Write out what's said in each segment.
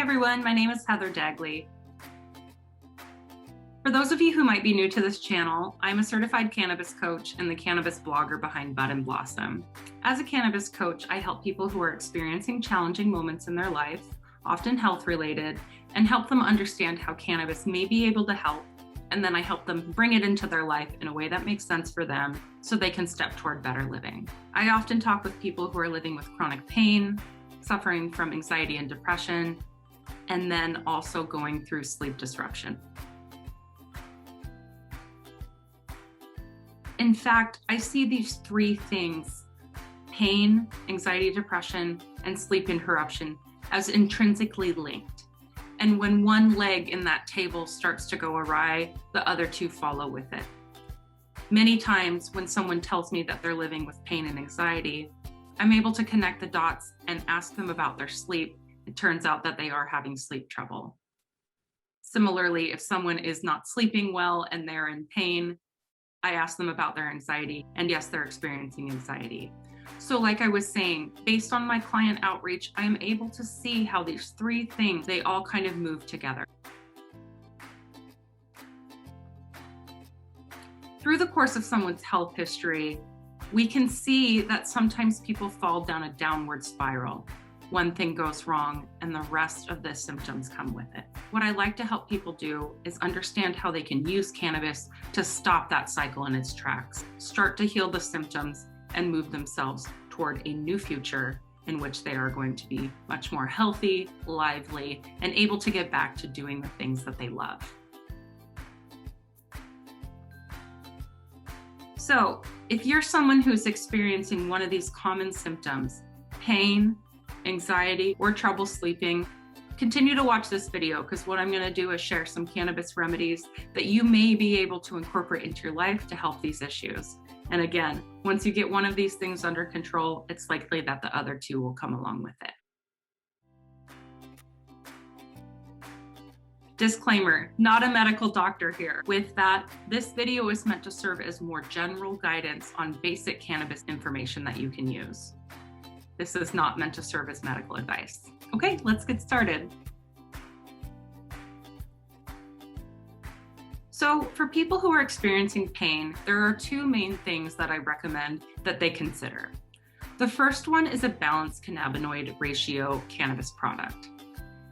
everyone, my name is Heather Dagley. For those of you who might be new to this channel, I'm a certified cannabis coach and the cannabis blogger behind Bud and Blossom. As a cannabis coach, I help people who are experiencing challenging moments in their life, often health related, and help them understand how cannabis may be able to help, and then I help them bring it into their life in a way that makes sense for them so they can step toward better living. I often talk with people who are living with chronic pain, suffering from anxiety and depression, and then also going through sleep disruption. In fact, I see these three things, pain, anxiety, depression, and sleep interruption, as intrinsically linked. And when one leg in that table starts to go awry, the other two follow with it. Many times when someone tells me that they're living with pain and anxiety, I'm able to connect the dots and ask them about their sleep. It turns out that they are having sleep trouble. Similarly, if someone is not sleeping well and they're in pain, I ask them about their anxiety, and yes, they're experiencing anxiety. So like I was saying, based on my client outreach, I am able to see how these three things, they all kind of move together. Through the course of someone's health history, we can see that sometimes people fall down a downward spiral. One thing goes wrong and the rest of the symptoms come with it. What I like to help people do is understand how they can use cannabis to stop that cycle in its tracks, start to heal the symptoms, and move themselves toward a new future in which they are going to be much more healthy, lively, and able to get back to doing the things that they love. So, if you're someone who's experiencing one of these common symptoms, pain, anxiety, or trouble sleeping, continue to watch this video because what I'm going to do is share some cannabis remedies that you may be able to incorporate into your life to help these issues. And again, once you get one of these things under control, it's likely that the other two will come along with it. Disclaimer, not a medical doctor here. With that, this video is meant to serve as more general guidance on basic cannabis information that you can use. This is not meant to serve as medical advice. Okay, let's get started. So for people who are experiencing pain, there are two main things that I recommend that they consider. The first one is a balanced cannabinoid ratio cannabis product.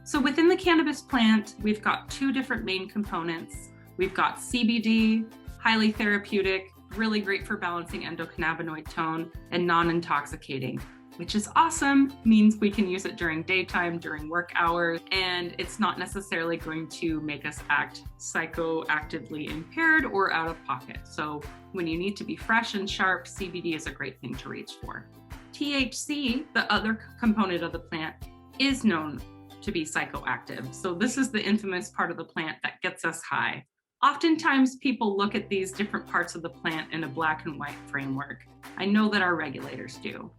So within the cannabis plant, we've got two different main components. We've got CBD, highly therapeutic, really great for balancing endocannabinoid tone, and non-intoxicating, which is awesome, means we can use it during daytime, during work hours, and it's not necessarily going to make us act psychoactively impaired or out of pocket. So when you need to be fresh and sharp, CBD is a great thing to reach for. THC, the other component of the plant, is known to be psychoactive. So this is the infamous part of the plant that gets us high. Oftentimes people look at these different parts of the plant in a black and white framework. I know that our regulators do,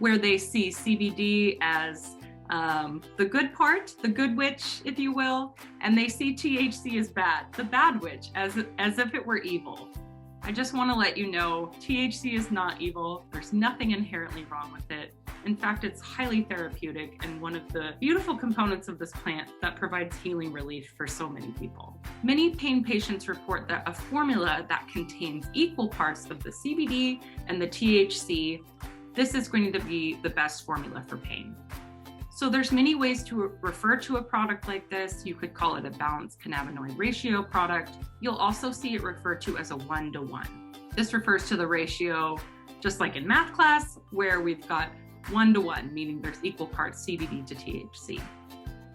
where they see CBD as the good part, the good witch, if you will, and they see THC as bad, the bad witch, as if it were evil. I just want to let you know, THC is not evil. There's nothing inherently wrong with it. In fact, it's highly therapeutic and one of the beautiful components of this plant that provides healing relief for so many people. Many pain patients report that a formula that contains equal parts of the CBD and the THC, this is going to be the best formula for pain. So there's many ways to refer to a product like this. You could call it a balanced cannabinoid ratio product. You'll also see it referred to as a 1-to-1. This refers to the ratio, just like in math class, where we've got 1-to-1, meaning there's equal parts CBD to THC.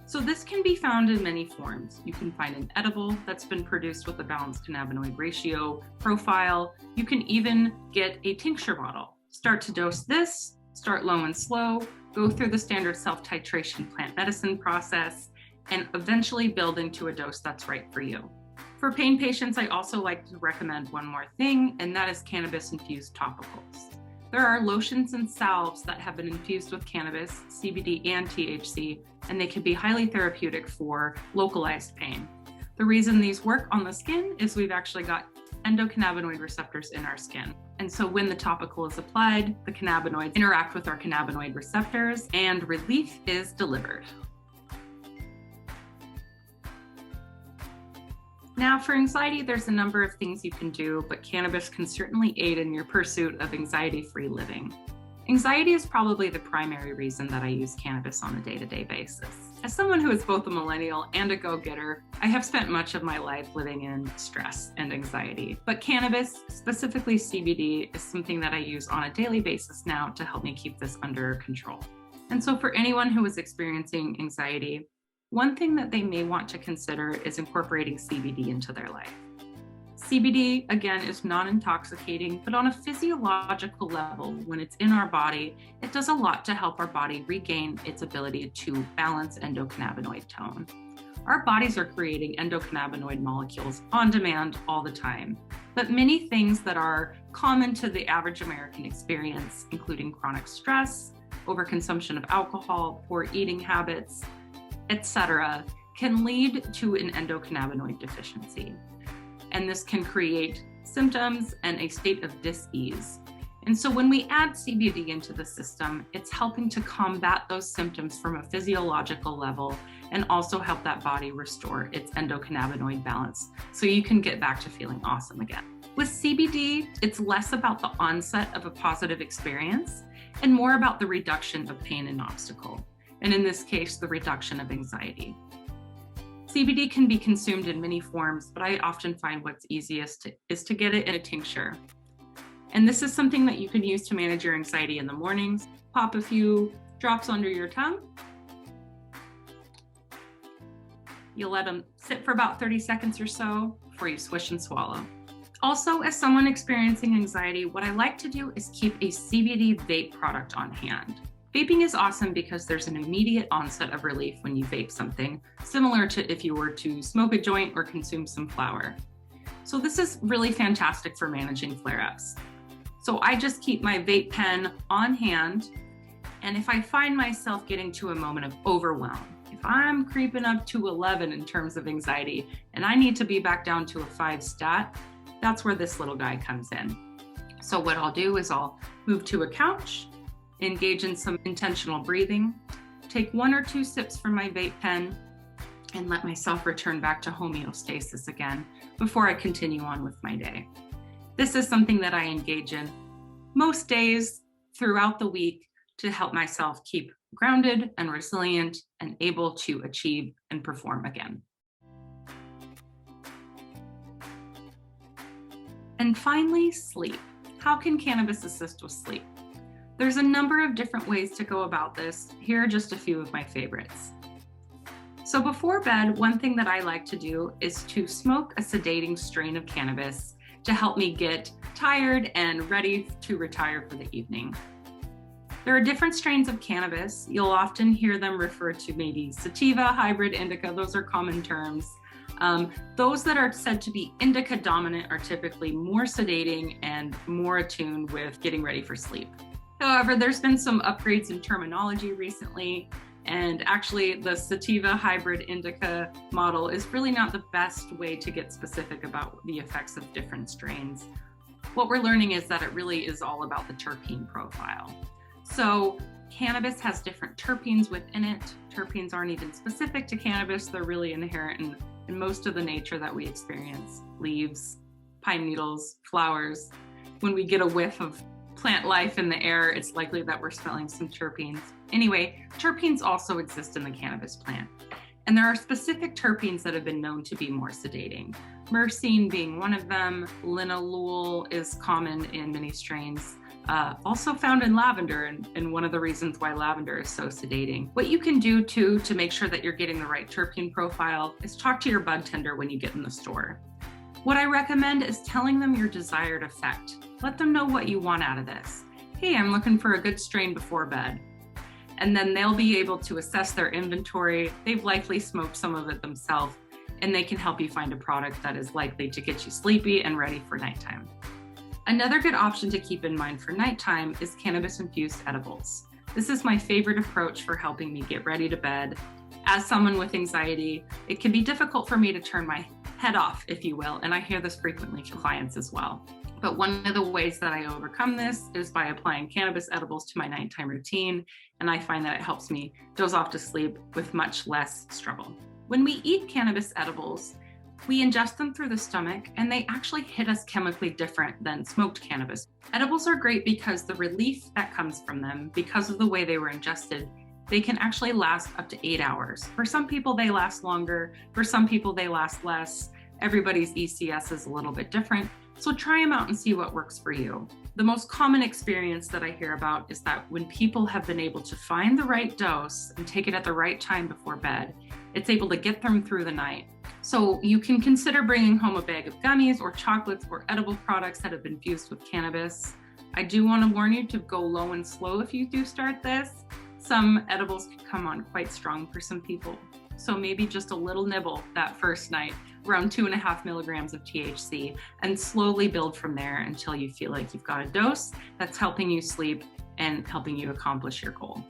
So this can be found in many forms. You can find an edible that's been produced with a balanced cannabinoid ratio profile. You can even get a tincture bottle. Start to dose this, start low and slow, go through the standard self-titration plant medicine process, and eventually build into a dose that's right for you. For pain patients, I also like to recommend one more thing, and that is cannabis-infused topicals. There are lotions and salves that have been infused with cannabis, CBD, and THC, and they can be highly therapeutic for localized pain. The reason these work on the skin is we've actually got endocannabinoid receptors in our skin. And so when the topical is applied, the cannabinoids interact with our cannabinoid receptors and relief is delivered. Now, for anxiety, there's a number of things you can do, but cannabis can certainly aid in your pursuit of anxiety-free living. Anxiety is probably the primary reason that I use cannabis on a day-to-day basis. As someone who is both a millennial and a go-getter, I have spent much of my life living in stress and anxiety. But cannabis, specifically CBD, is something that I use on a daily basis now to help me keep this under control. And so for anyone who is experiencing anxiety, one thing that they may want to consider is incorporating CBD into their life. CBD, again, is non-intoxicating, but on a physiological level, when it's in our body, it does a lot to help our body regain its ability to balance endocannabinoid tone. Our bodies are creating endocannabinoid molecules on demand all the time, but many things that are common to the average American experience, including chronic stress, overconsumption of alcohol, poor eating habits, etc., can lead to an endocannabinoid deficiency. And this can create symptoms and a state of dis-ease. And so when we add CBD into the system, it's helping to combat those symptoms from a physiological level and also help that body restore its endocannabinoid balance so you can get back to feeling awesome again. With CBD, it's less about the onset of a positive experience and more about the reduction of pain and obstacle. And in this case, the reduction of anxiety. CBD can be consumed in many forms, but I often find what's easiest is to get it in a tincture. And this is something that you can use to manage your anxiety in the mornings. Pop a few drops under your tongue. You'll let them sit for about 30 seconds or so before you swish and swallow. Also, as someone experiencing anxiety, what I like to do is keep a CBD vape product on hand. Vaping is awesome because there's an immediate onset of relief when you vape something, similar to if you were to smoke a joint or consume some flower. So this is really fantastic for managing flare-ups. So I just keep my vape pen on hand, and if I find myself getting to a moment of overwhelm, if I'm creeping up to 11 in terms of anxiety and I need to be back down to a 5 stat, that's where this little guy comes in. So what I'll do is I'll move to a couch, engage in some intentional breathing, take 1 or 2 sips from my vape pen, and let myself return back to homeostasis again before I continue on with my day. This is something that I engage in most days throughout the week to help myself keep grounded and resilient and able to achieve and perform again. And finally, sleep. How can cannabis assist with sleep? There's a number of different ways to go about this. Here are just a few of my favorites. So before bed, one thing that I like to do is to smoke a sedating strain of cannabis to help me get tired and ready to retire for the evening. There are different strains of cannabis. You'll often hear them referred to maybe sativa, hybrid, indica. Those are common terms. Those that are said to be indica dominant are typically more sedating and more attuned with getting ready for sleep. However, there's been some upgrades in terminology recently, and actually the sativa hybrid indica model is really not the best way to get specific about the effects of different strains. What we're learning is that it really is all about the terpene profile. So cannabis has different terpenes within it. Terpenes aren't even specific to cannabis. They're really inherent in most of the nature that we experience. Leaves, pine needles, flowers. When we get a whiff of plant life in the air, it's likely that we're smelling some terpenes. Anyway, terpenes also exist in the cannabis plant. And there are specific terpenes that have been known to be more sedating. Myrcene being one of them. Linalool is common in many strains. Also found in lavender, and one of the reasons why lavender is so sedating. What you can do too to make sure that you're getting the right terpene profile is talk to your bud tender when you get in the store. What I recommend is telling them your desired effect. Let them know what you want out of this. Hey, I'm looking for a good strain before bed. And then they'll be able to assess their inventory. They've likely smoked some of it themselves, and they can help you find a product that is likely to get you sleepy and ready for nighttime. Another good option to keep in mind for nighttime is cannabis-infused edibles. This is my favorite approach for helping me get ready to bed. As someone with anxiety, it can be difficult for me to turn my head off, if you will, and I hear this frequently from clients as well. But one of the ways that I overcome this is by applying cannabis edibles to my nighttime routine, and I find that it helps me doze off to sleep with much less struggle. When we eat cannabis edibles, We ingest them through the stomach, and they actually hit us chemically different than smoked cannabis. Edibles are great because the relief that comes from them, because of the way they were ingested, they can actually last up to 8 hours. For some people, they last longer. For some people, they last less. Everybody's ECS is a little bit different. So try them out and see what works for you. The most common experience that I hear about is that when people have been able to find the right dose and take it at the right time before bed, it's able to get them through the night. So you can consider bringing home a bag of gummies or chocolates or edible products that have been infused with cannabis. I do want to warn you to go low and slow if you do start this. Some edibles can come on quite strong for some people. So maybe just a little nibble that first night, around 2.5 milligrams of THC, and slowly build from there until you feel like you've got a dose that's helping you sleep and helping you accomplish your goal.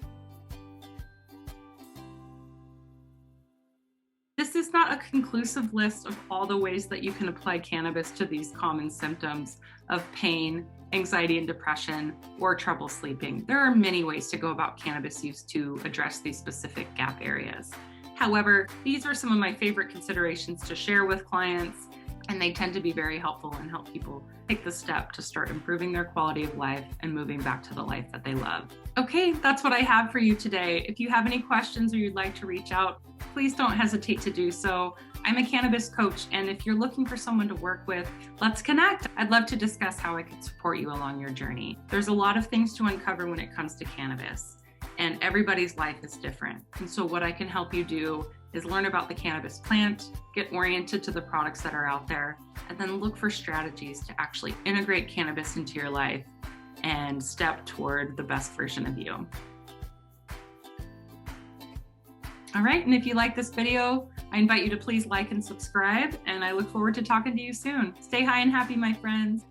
This is not a conclusive list of all the ways that you can apply cannabis to these common symptoms of pain, anxiety and depression, or trouble sleeping. There are many ways to go about cannabis use to address these specific gap areas. However, these are some of my favorite considerations to share with clients, and they tend to be very helpful and help people take the step to start improving their quality of life and moving back to the life that they love. Okay, that's what I have for you today. If you have any questions or you'd like to reach out, please don't hesitate to do so. I'm a cannabis coach, and if you're looking for someone to work with, let's connect. I'd love to discuss how I can support you along your journey. There's a lot of things to uncover when it comes to cannabis, and everybody's life is different. And so what I can help you do is learn about the cannabis plant, get oriented to the products that are out there, and then look for strategies to actually integrate cannabis into your life and step toward the best version of you. All right, and if you like this video, I invite you to please like and subscribe, and I look forward to talking to you soon. Stay high and happy, my friends.